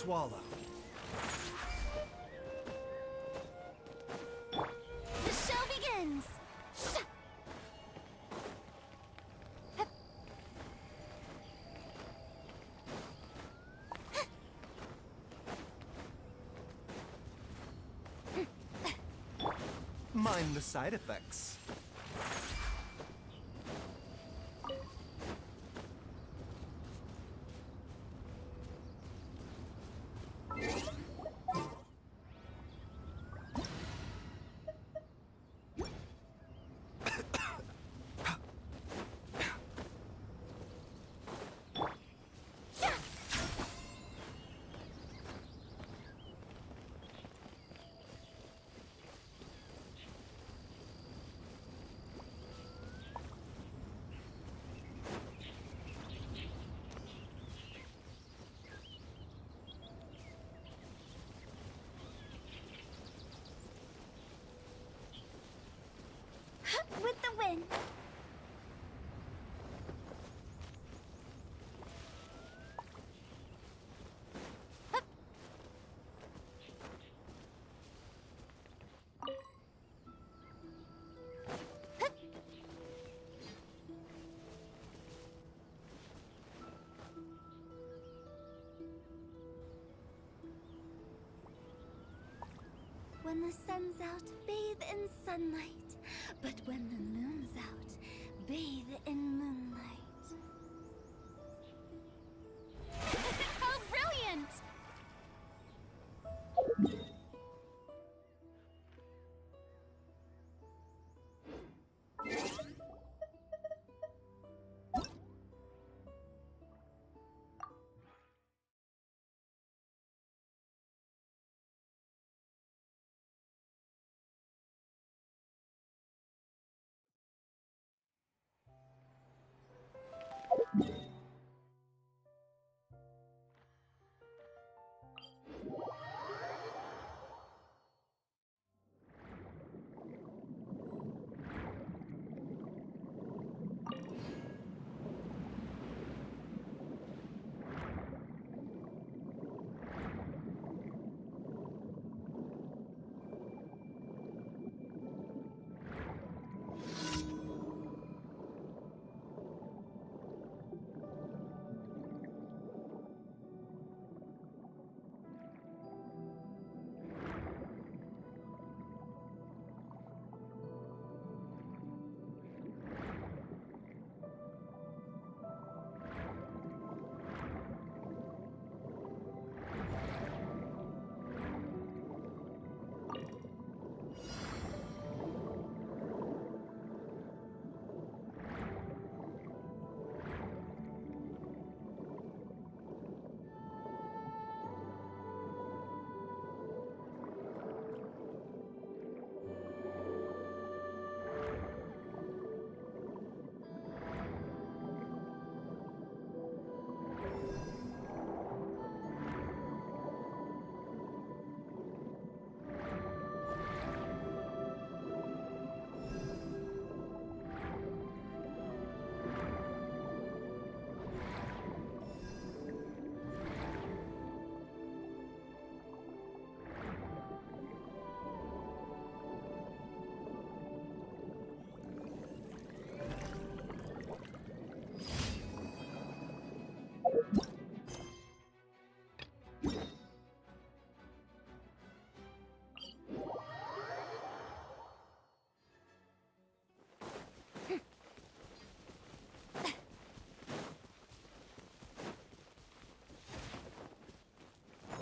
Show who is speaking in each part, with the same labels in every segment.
Speaker 1: swallow.
Speaker 2: The show begins!
Speaker 1: Mind the side effects.
Speaker 2: With the win! When the sun's out, bathe in sunlight. But when the moon's out, bathe in moonlight. How brilliant!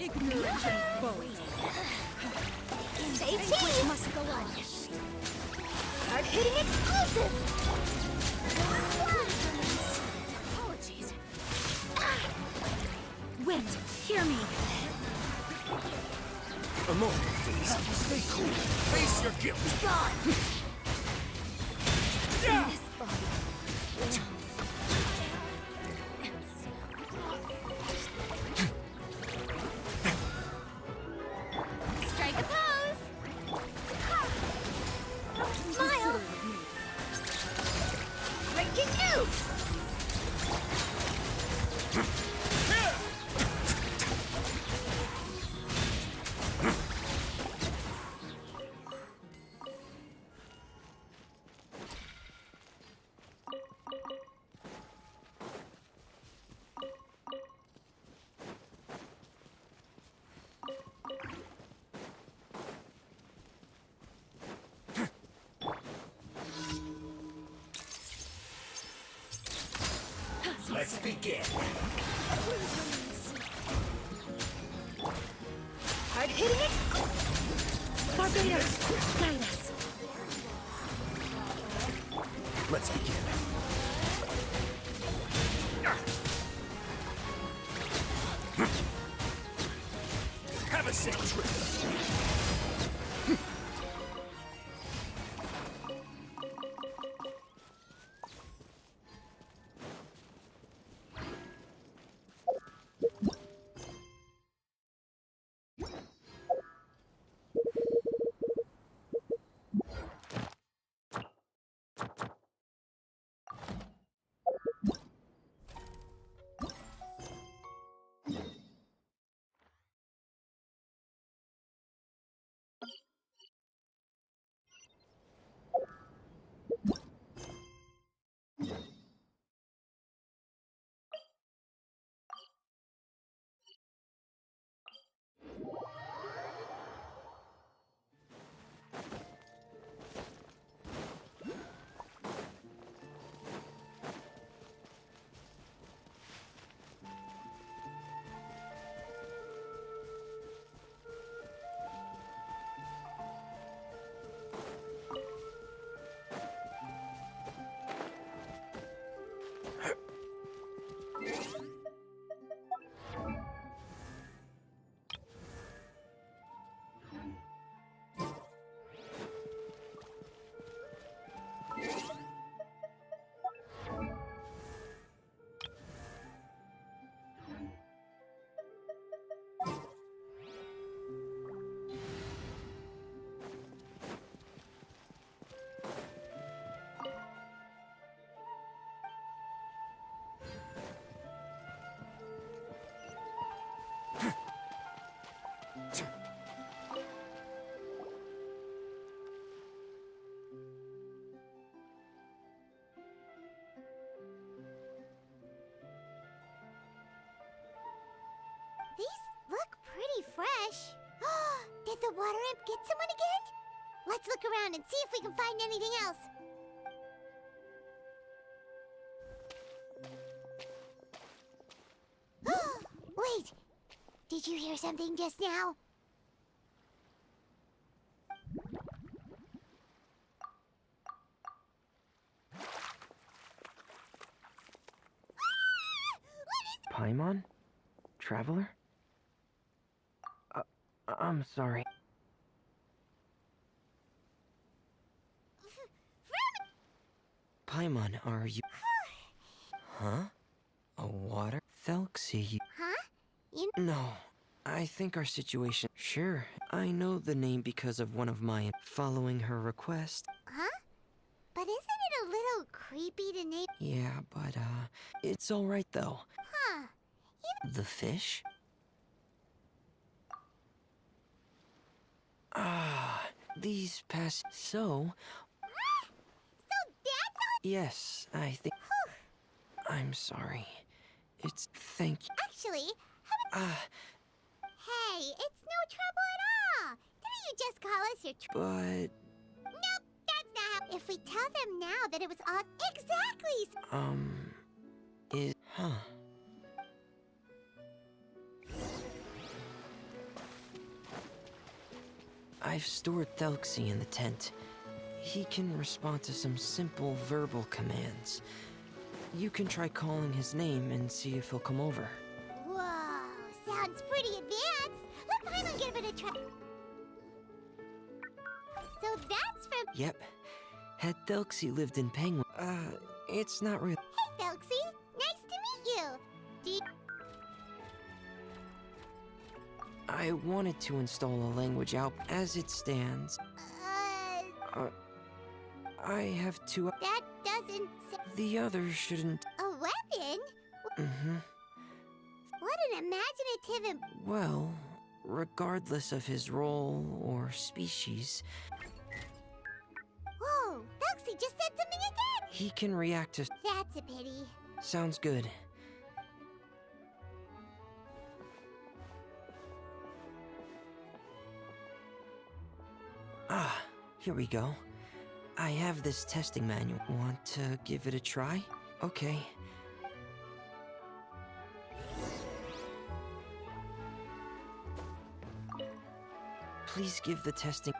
Speaker 3: Ignorance and bold.
Speaker 2: Safety must go on. Hard-hitting explosive! Apologies.
Speaker 3: Wait, hear me.
Speaker 1: A moment, please. Stay cool. Face your guilt.
Speaker 2: Gone!
Speaker 1: Yeah.
Speaker 2: This body. Strike a pose! Smile! Breaking news!
Speaker 1: begin.
Speaker 3: Hard hitting it. Barbados, guide us.
Speaker 1: Let's begin. Have a safe trip.
Speaker 2: These look pretty fresh. Did the water imp get someone again? Let's look around and see if we can find anything else. Wait! Did you hear something just now?
Speaker 4: Paimon? Traveler? I'm sorry. Paimon, are you... Huh? A water? Thelxie,
Speaker 2: Huh?
Speaker 4: No, I think our situation... Sure, I know the name because of one of my... Following her request.
Speaker 2: Huh? But isn't it a little creepy to name...
Speaker 4: Yeah, but, it's alright though.
Speaker 2: Huh.
Speaker 4: The fish? Ah, these past... So...
Speaker 2: So that's how...
Speaker 4: Yes, I think... I'm sorry. It's... Thank you.
Speaker 2: Actually,
Speaker 4: Ah,
Speaker 2: hey, it's no trouble at all. Didn't you just call us your
Speaker 4: but...
Speaker 2: Nope, that's not how... If we tell them now that it was all... Exactly!
Speaker 4: Huh. I've stored Thelxie in the tent. He can respond to some simple verbal commands. You can try calling his name and see if he'll come over.
Speaker 2: Whoa, sounds pretty advanced. Let Paimon give it a try. So that's from...
Speaker 4: Yep. Had Thelxie lived in Penguin... it's not real.
Speaker 2: Hey, Thelxie. Nice to meet you. Do you...
Speaker 4: I wanted to install a language out as it stands. I have two...
Speaker 2: That doesn't...
Speaker 4: The other shouldn't...
Speaker 2: A weapon?
Speaker 4: Mm-hmm.
Speaker 2: What an imaginative and...
Speaker 4: Well, regardless of his role or species,
Speaker 2: Whoa, Thelxie just said something again!
Speaker 4: he can react to...
Speaker 2: That's a pity.
Speaker 4: Sounds good. Ah, here we go. I have this testing manual. Want to give it a try? Okay. Please give the testing.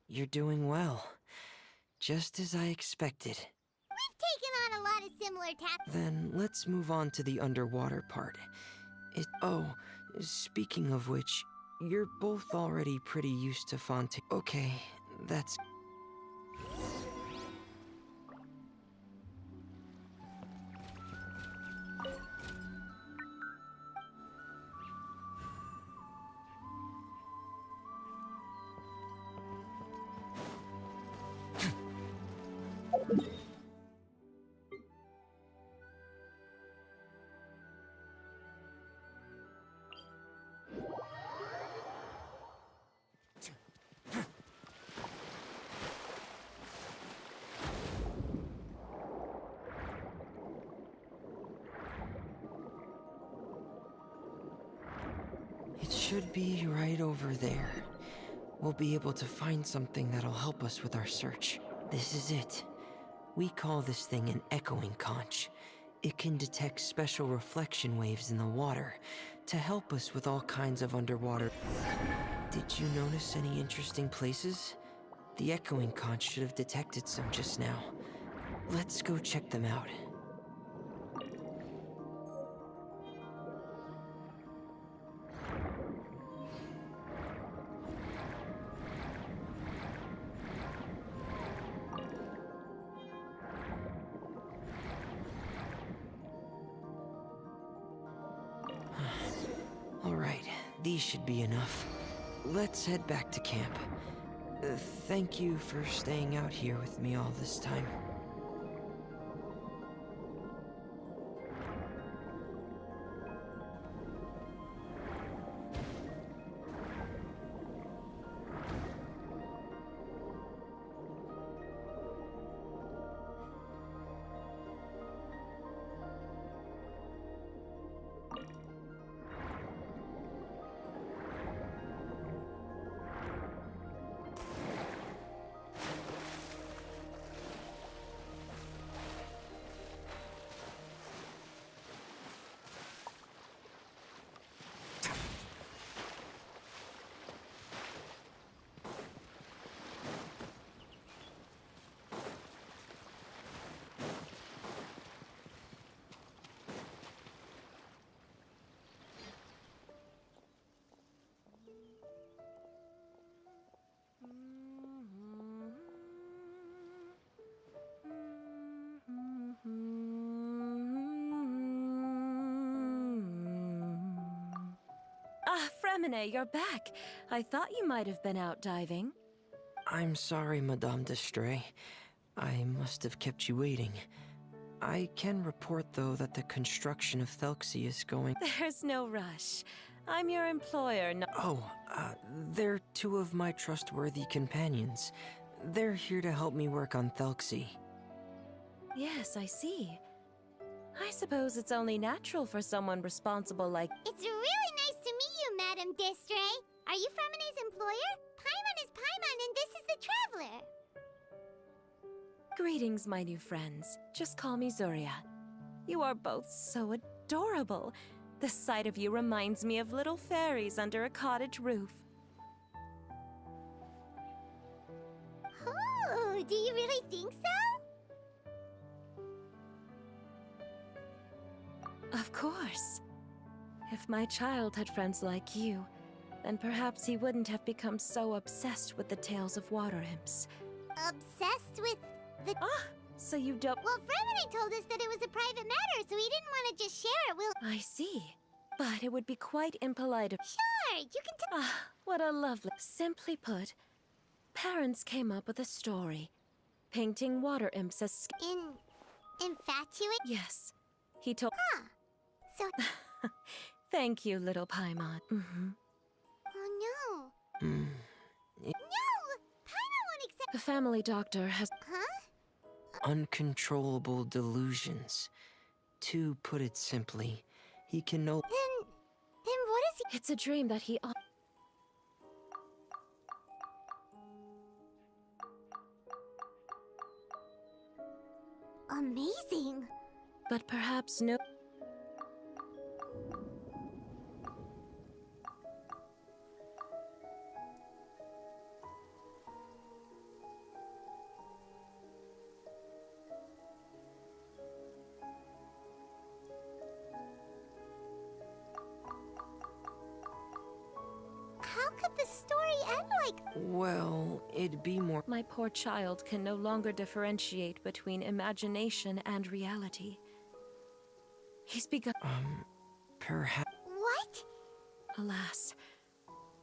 Speaker 4: You're doing well. Just as I expected.
Speaker 2: We've taken on a lot of similar tasks.
Speaker 4: Then let's move on to the underwater part. Speaking of which, you're both already pretty used to Fontaine. Okay, that's... It should be right over there. We'll be able to find something that'll help us with our search. This is it. We call this thing an echoing conch. It can detect special reflection waves in the water to help us with all kinds of underwater... Did you notice any interesting places? The echoing conch should have detected some just now. Let's go check them out. Alright, these should be enough. Let's head back to camp. Thank you for staying out here with me all this time.
Speaker 3: Ah, Fremine, you're back. I thought you might have been out diving.
Speaker 4: I'm sorry, Madame d'Estray. I must have kept you waiting. I can report, though, that the construction of Thelxie is going...
Speaker 3: There's no rush. I'm your employer,
Speaker 4: they're two of my trustworthy companions. They're here to help me work on Thelxie.
Speaker 3: Yes, I see. I suppose it's only natural for someone responsible like...
Speaker 2: It's really nice to meet you, Madame d'Estray. Are you Fremine's employer? Paimon is Paimon, and this is the Traveler.
Speaker 3: Greetings, my new friends. Just call me Zuria. You are both so adorable. The sight of you reminds me of little fairies under a cottage roof.
Speaker 2: Oh, do you really think so?
Speaker 3: Of course. If my child had friends like you, then perhaps he wouldn't have become so obsessed with the tales of water imps.
Speaker 2: Obsessed with the...
Speaker 3: Ah, so you don't...
Speaker 2: Well, Fremini told us that it was a private matter, so he didn't want to just share it.
Speaker 3: I see. But it would be quite impolite of...
Speaker 2: Sure, you can tell...
Speaker 3: Ah, what a lovely... Simply put, parents came up with a story. Painting water imps as...
Speaker 2: Infatuate?
Speaker 3: Yes. He told...
Speaker 2: Huh. So...
Speaker 3: Thank you, little Paimon.
Speaker 2: Oh, no. No! Paimon won't accept...
Speaker 3: The family doctor has...
Speaker 2: Huh?
Speaker 4: Uncontrollable delusions. To put it simply, he can no...
Speaker 2: Then what is he...
Speaker 3: It's a dream that he...
Speaker 2: Amazing.
Speaker 3: But perhaps no...
Speaker 2: How could the story end like...
Speaker 4: Well, it'd be more...
Speaker 3: My poor child can no longer differentiate between imagination and reality. He's begun...
Speaker 4: Perhaps...
Speaker 2: What?
Speaker 3: Alas,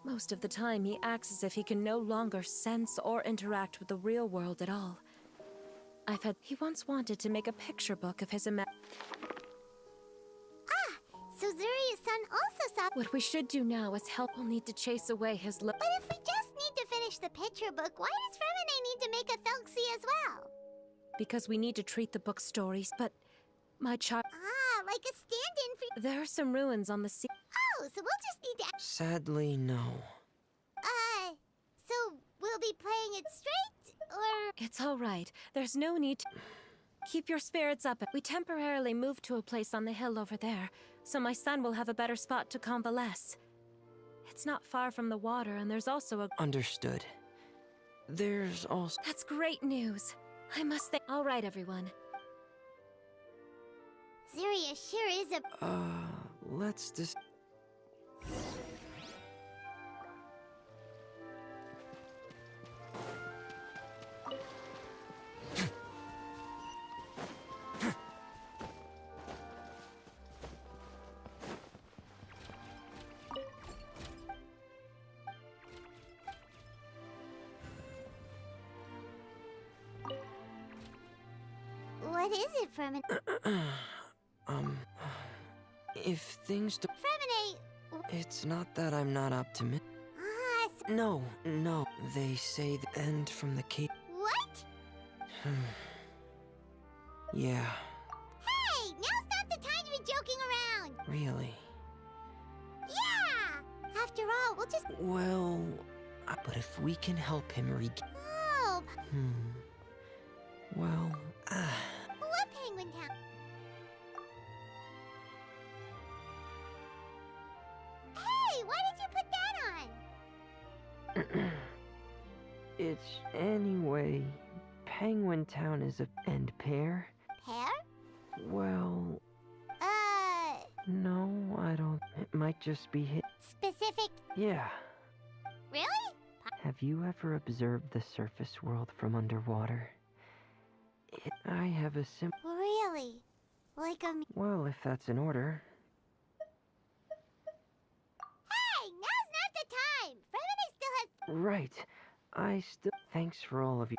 Speaker 3: most of the time he acts as if he can no longer sense or interact with the real world at all. He once wanted to make a picture book of his
Speaker 2: So Zuria's son also saw...
Speaker 3: What we should do now is help. We'll need to chase away his
Speaker 2: But if we just need to finish the picture book, why does Fremine need to make a Felxie as well?
Speaker 3: Because we need to treat the book stories, but... My child...
Speaker 2: Ah, like a stand-in for...
Speaker 3: There are some ruins on the sea.
Speaker 2: Oh, so we'll just need to...
Speaker 4: Sadly, no.
Speaker 2: So we'll be playing it straight, or...
Speaker 3: It's all right. There's no need to... Keep your spirits up. We temporarily moved to a place on the hill over there, so my son will have a better spot to convalesce. It's not far from the water, and there's also a...
Speaker 4: Understood. There's also...
Speaker 3: That's great news. I must say... All right, everyone.
Speaker 2: Zuria sure is a...
Speaker 4: let's just...
Speaker 2: What is it, Fremine?
Speaker 4: If things do...
Speaker 2: Fremine...
Speaker 4: It's not that I'm not optimistic.
Speaker 2: So...
Speaker 4: No. They say the end from the cave...
Speaker 2: What?
Speaker 4: Yeah,
Speaker 2: Hey, now's not the time to be joking around!
Speaker 4: really.
Speaker 2: Yeah! After all, we'll just...
Speaker 4: Well... But if we can help him
Speaker 2: Oh,
Speaker 4: Well,
Speaker 2: what Penguin Town? Hey, why did you put that on?
Speaker 4: It's... Anyway... Penguin Town is a... And Pear?
Speaker 2: Pear?
Speaker 4: Well... No, I don't... It might just be hit...
Speaker 2: Specific...
Speaker 4: Yeah.
Speaker 2: Really?
Speaker 4: Have you ever observed the surface world from underwater? I have a
Speaker 2: Really? Like a...
Speaker 4: Well, if that's in order.
Speaker 2: Hey, now's not the time! Fremini still has...
Speaker 4: Right. I still... Thanks for all of you.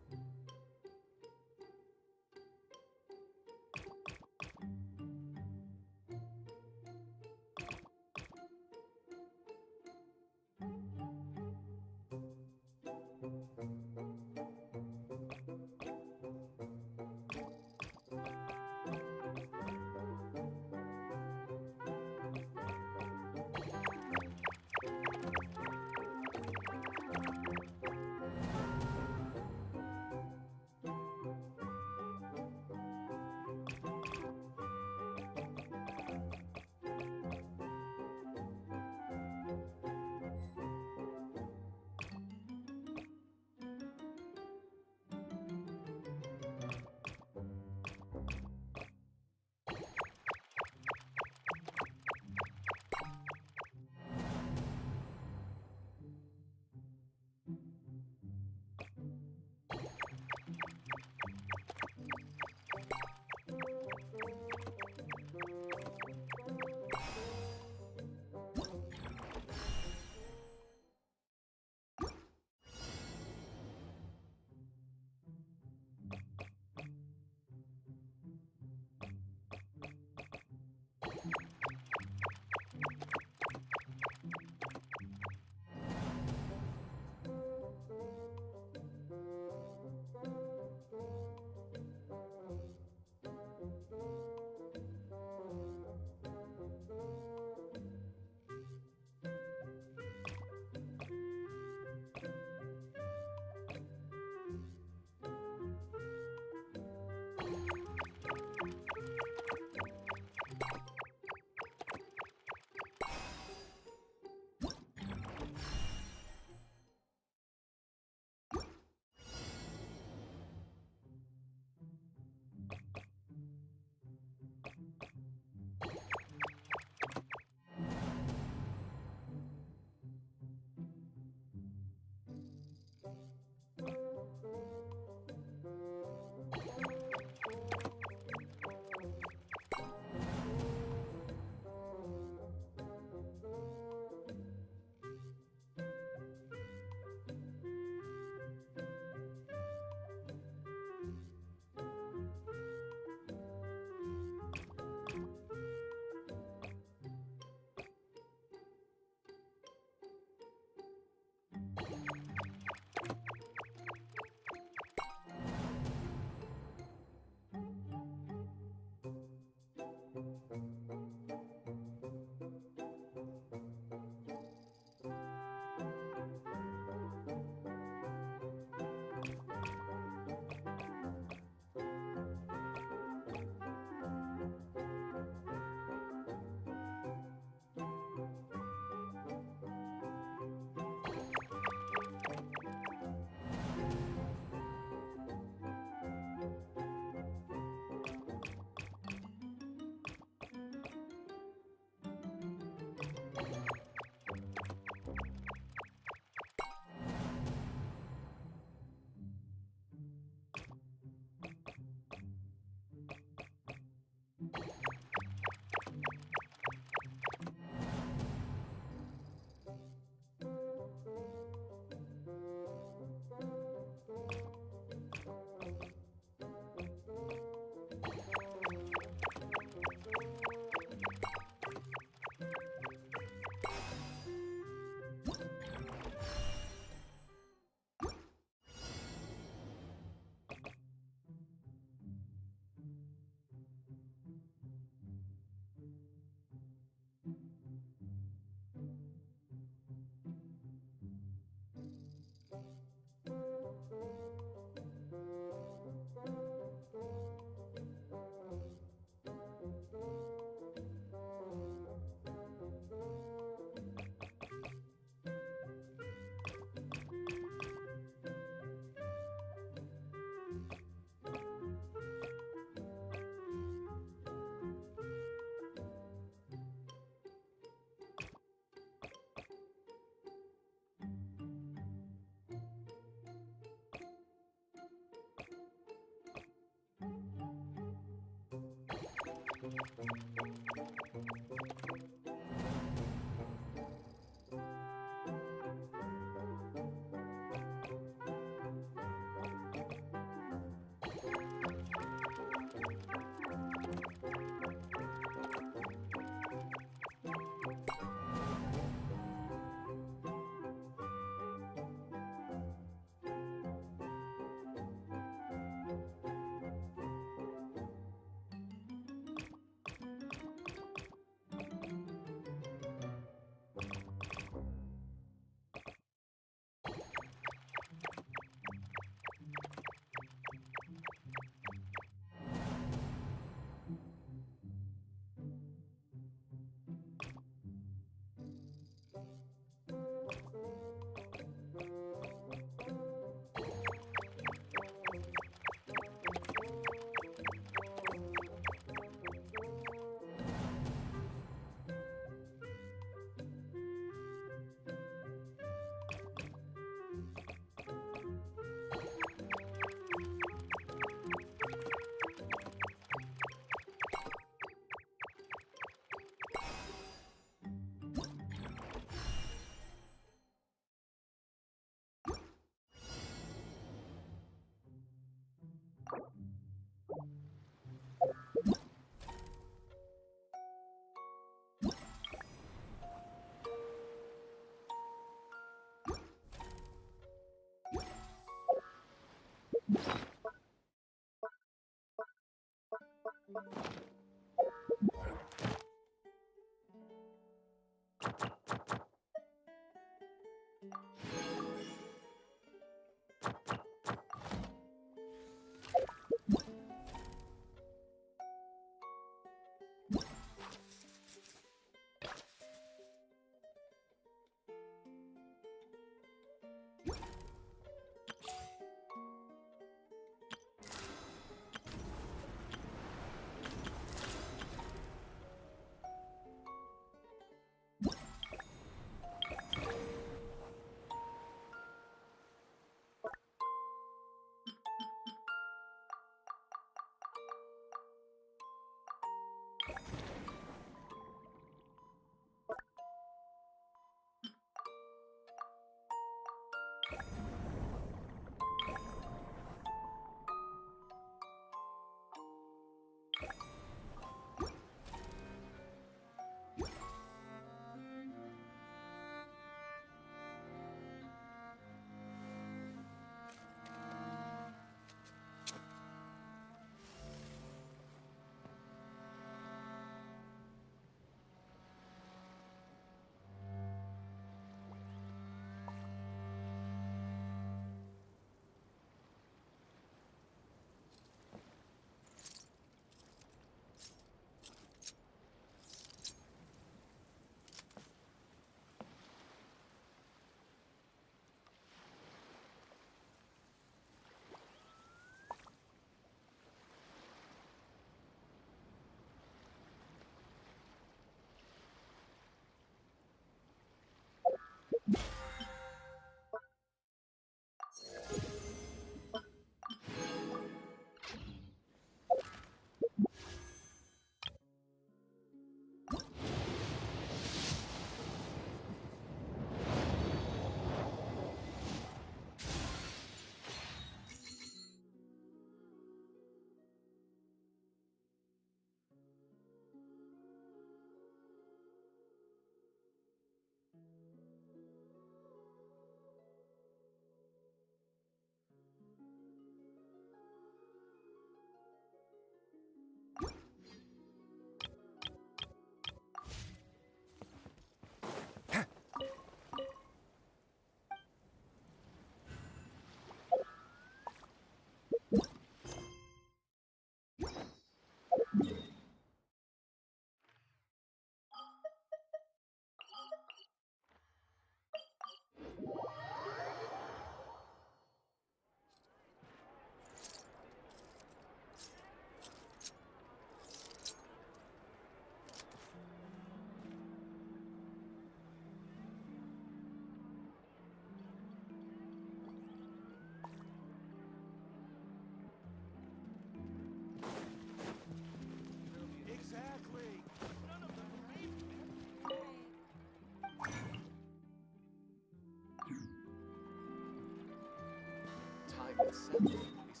Speaker 1: itself is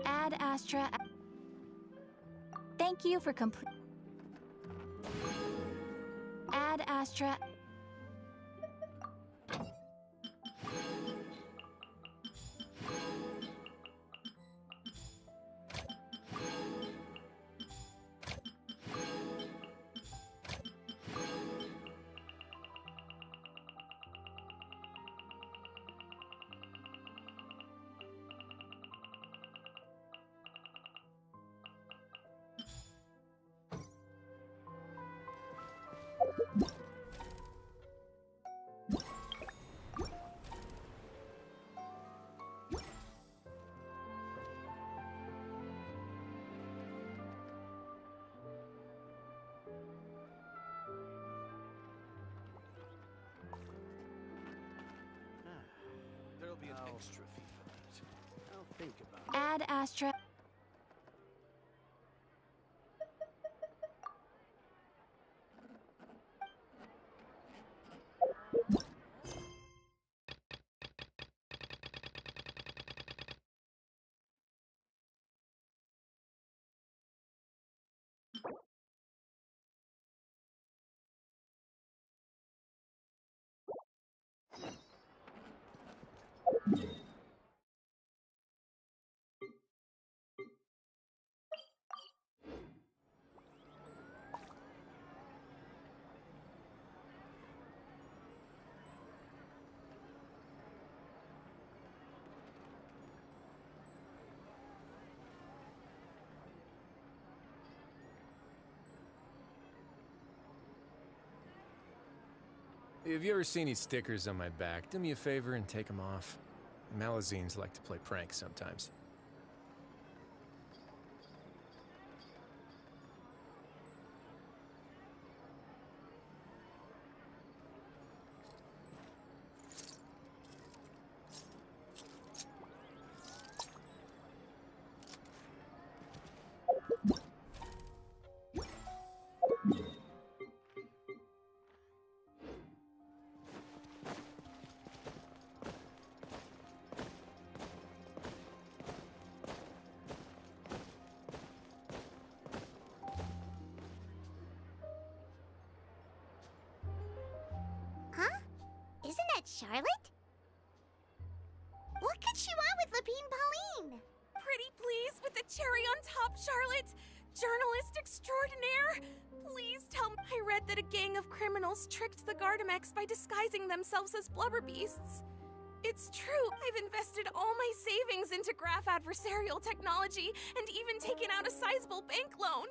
Speaker 1: a...
Speaker 2: Ad Astra. Thank you for complete. Ad Astra.
Speaker 1: There'll be an extra fee for that. I'll think about it.
Speaker 2: Ad Astra.
Speaker 5: If you ever see any stickers on my back, do me a favor and take them off. Malazines like to play pranks sometimes.
Speaker 6: Isn't that Charlotte? What could she want with Lapine Pauline?
Speaker 7: Pretty please with the cherry on top, Charlotte! Journalist extraordinaire! Please tell me. I read that a gang of criminals tricked the Gardamex by disguising themselves as blubber beasts. It's true, I've invested all my savings into graph adversarial technology and even taken out a sizable bank loan.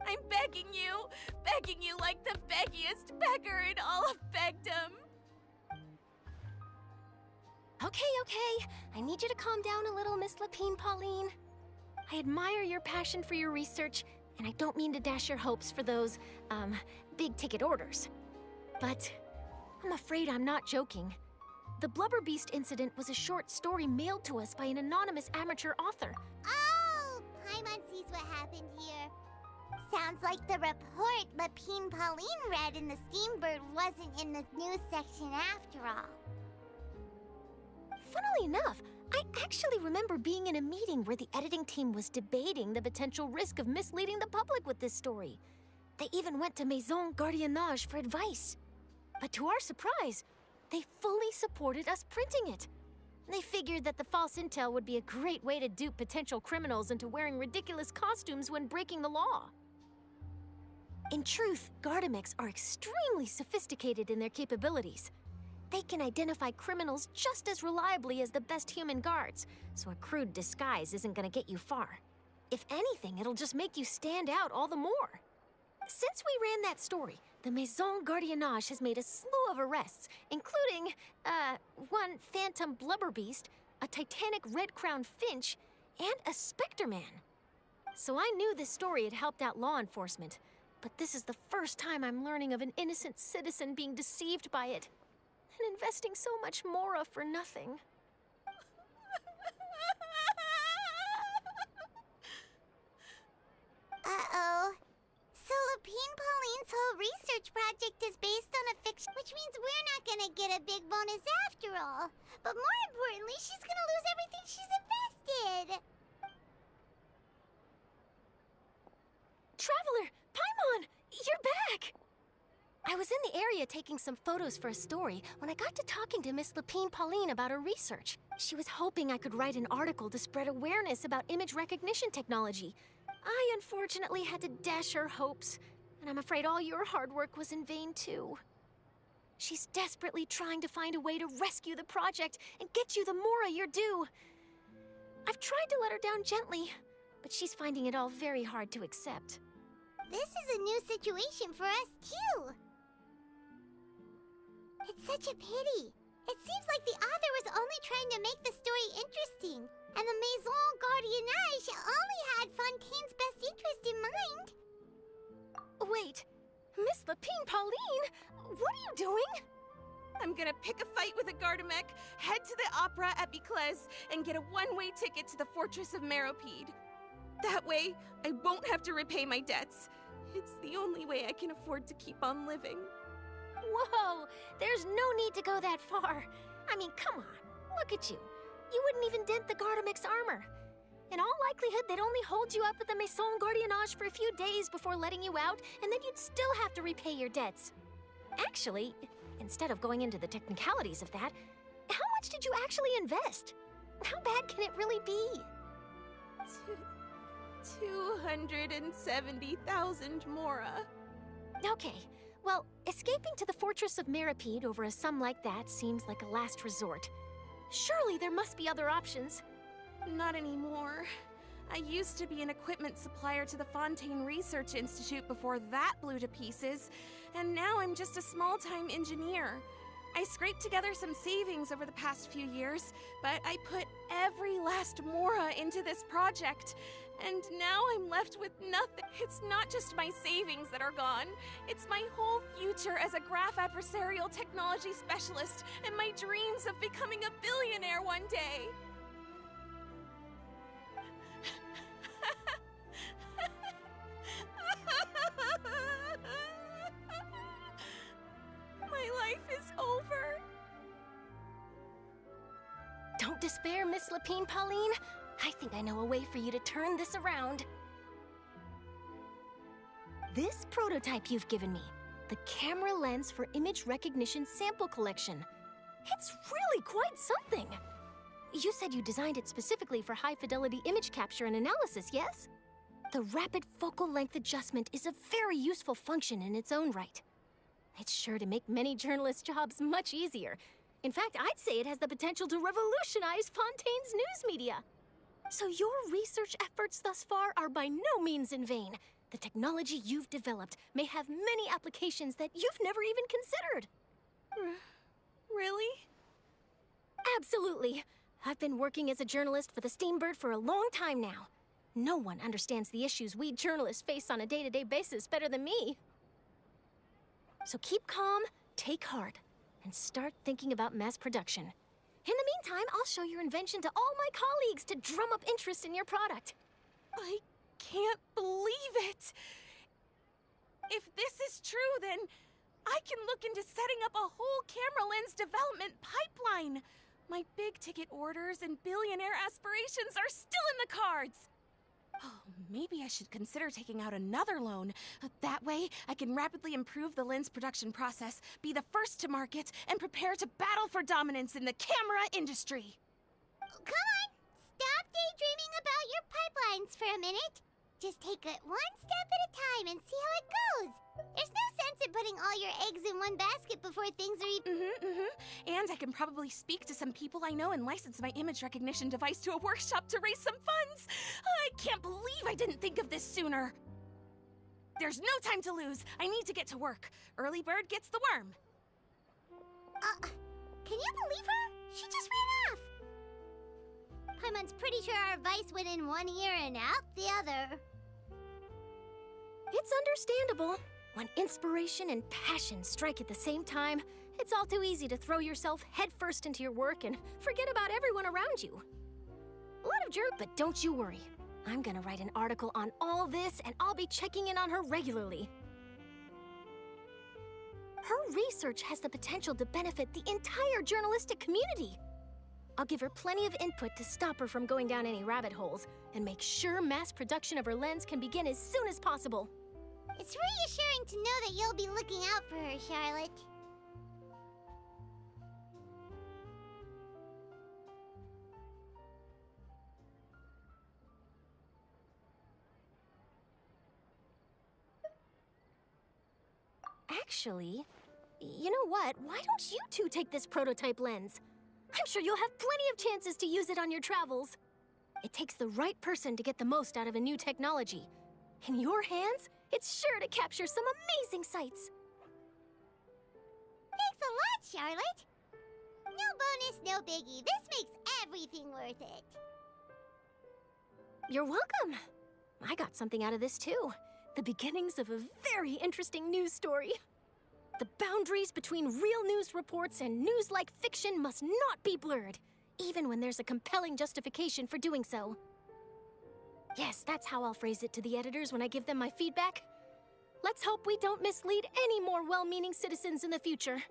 Speaker 7: I'm begging you like the beggiest beggar in all of begdom.
Speaker 6: Okay. I need you to calm down a little, Miss Lapine Pauline.
Speaker 8: I admire your passion for your research, and I don't mean to dash your hopes for those, big-ticket orders. But I'm afraid I'm not joking. The Blubber Beast incident was a short story mailed to us by an anonymous amateur author.
Speaker 6: Oh, Paimon sees what happened here. Sounds like the report Lapine Pauline read in the Steambird wasn't in the news section after all.
Speaker 8: Funnily enough, I actually remember being in a meeting where the editing team was debating the potential risk of misleading the public with this story. They even went to Maison Gardiennage for advice. But to our surprise, they fully supported us printing it. They figured that the false intel would be a great way to dupe potential criminals into wearing ridiculous costumes when breaking the law. In truth, Gardamex are extremely sophisticated in their capabilities. They can identify criminals just as reliably as the best human guards, so a crude disguise isn't gonna get you far. If anything, it'll just make you stand out all the more. Since we ran that story, the Maison Gardiennage has made a slew of arrests, including, one phantom blubber beast, a titanic red-crowned finch, and a specter man. So I knew this story had helped out law enforcement, but this is the first time I'm learning of an innocent citizen being deceived by it. And investing so much mora for nothing.
Speaker 6: Uh-oh. So Lapine Pauline's whole research project is based on a fiction, which means we're all. But more importantly, she's gonna lose everything she's invested.
Speaker 8: Traveler, Paimon, you're back! I was in the area taking some photos for a story when I got to talking to Miss Lapine Pauline about her research. She was hoping I could write an article to spread awareness about image recognition technology. I unfortunately had to dash her hopes, and I'm afraid all your hard work was in vain too. She's desperately trying to find a way to rescue the project and get you the Mora you're due. I've tried to let her down gently, but she's finding it all very hard to accept.
Speaker 6: This is a new situation for us, too. It's such a pity. It seems like the author was only trying to make the story interesting, and the Maison Gardiennage only had Fontaine's best interest in mind.
Speaker 8: Wait, Miss Lapine Pauline, what are you doing?
Speaker 7: I'm gonna pick a fight with a Gardamec, head to the opera at Biclez, and get a one-way ticket to the Fortress of Meropide. That way, I won't have to repay my debts. It's the only way I can afford to keep on living.
Speaker 8: Whoa, there's no need to go that far. I mean, come on, look at you. You wouldn't even dent the Gardamec's armor. In all likelihood, they'd only hold you up at the Maison Gardiennage for a few days before letting you out, and then you'd still have to repay your debts. Actually, instead of going into the technicalities of that, how much did you actually invest? How bad can it really be?
Speaker 7: 270,000 Mora.
Speaker 8: Okay, well, escaping to the Fortress of Meropide over a sum like that seems like a last resort. Surely there must be other options.
Speaker 7: Not anymore. I used to be an equipment supplier to the Fontaine Research Institute before that blew to pieces, and now I'm just a small-time engineer. I scraped together some savings over the past few years, but I put every last Mora into this project, and now I'm left with nothing. It's not just my savings that are gone. It's my whole future as a graph adversarial technology specialist and my dreams of becoming a billionaire one day. My life is over.
Speaker 8: Don't despair, Miss Lapine Pauline. I think I know a way for you to turn this around. This prototype you've given me, the camera lens for image recognition sample collection. It's really quite something. You said you designed it specifically for high-fidelity image capture and analysis, yes? The rapid focal length adjustment is a very useful function in its own right. It's sure to make many journalists' jobs much easier. In fact, I'd say it has the potential to revolutionize Fontaine's news media. So your research efforts thus far are by no means in vain. The technology you've developed may have many applications that you've never even considered.
Speaker 7: Really?
Speaker 8: Absolutely. I've been working as a journalist for the Steambird for a long time now. No one understands the issues we journalists face on a day-to-day basis better than me. So keep calm, take heart, and start thinking about mass production. In the meantime, I'll show your invention to all my colleagues to drum up interest in your product.
Speaker 7: I can't believe it! If this is true, then I can look into setting up a whole camera lens development pipeline. My big-ticket orders and billionaire aspirations are still in the cards. Oh, maybe I should consider taking out another loan. That way, I can rapidly improve the lens production process, be the first to market, and prepare to battle for dominance in the camera industry.
Speaker 6: Come on, stop daydreaming about your pipelines for a minute. Just take it one step at a time and see how it goes. There's no sense in putting all your eggs in one basket before things are even...
Speaker 7: And I can probably speak to some people I know and license my image recognition device to a workshop to raise some funds. I can't believe I didn't think of this sooner. There's no time to lose. I need to get to work. Early bird gets the worm.
Speaker 6: Can you believe her? She just ran off. Paimon's pretty sure our advice went in one ear and out the other.
Speaker 8: It's understandable. When inspiration and passion strike at the same time, it's all too easy to throw yourself headfirst into your work and forget about everyone around you. A lot of jerk, but don't you worry. I'm gonna write an article on all this, and I'll be checking in on her regularly. Her research has the potential to benefit the entire journalistic community. I'll give her plenty of input to stop her from going down any rabbit holes and make sure mass production of her lens can begin as soon as possible.
Speaker 6: It's reassuring to know that you'll be looking out for her, Charlotte.
Speaker 8: Actually, you know what? Why don't you two take this prototype lens? I'm sure you'll have plenty of chances to use it on your travels. It takes the right person to get the most out of a new technology. In your hands, it's sure to capture some amazing sights.
Speaker 6: Thanks a lot, Charlotte. No bonus, no biggie. This makes everything worth it.
Speaker 8: You're welcome. I got something out of this too. The beginnings of a very interesting news story. The boundaries between real news reports and news-like fiction must not be blurred, even when there's a compelling justification for doing so. Yes, that's how I'll phrase it to the editors when I give them my feedback. Let's hope we don't mislead any more well-meaning citizens in the future.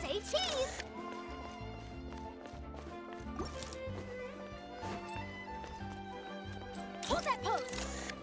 Speaker 6: Say cheese!
Speaker 8: Hold that pose!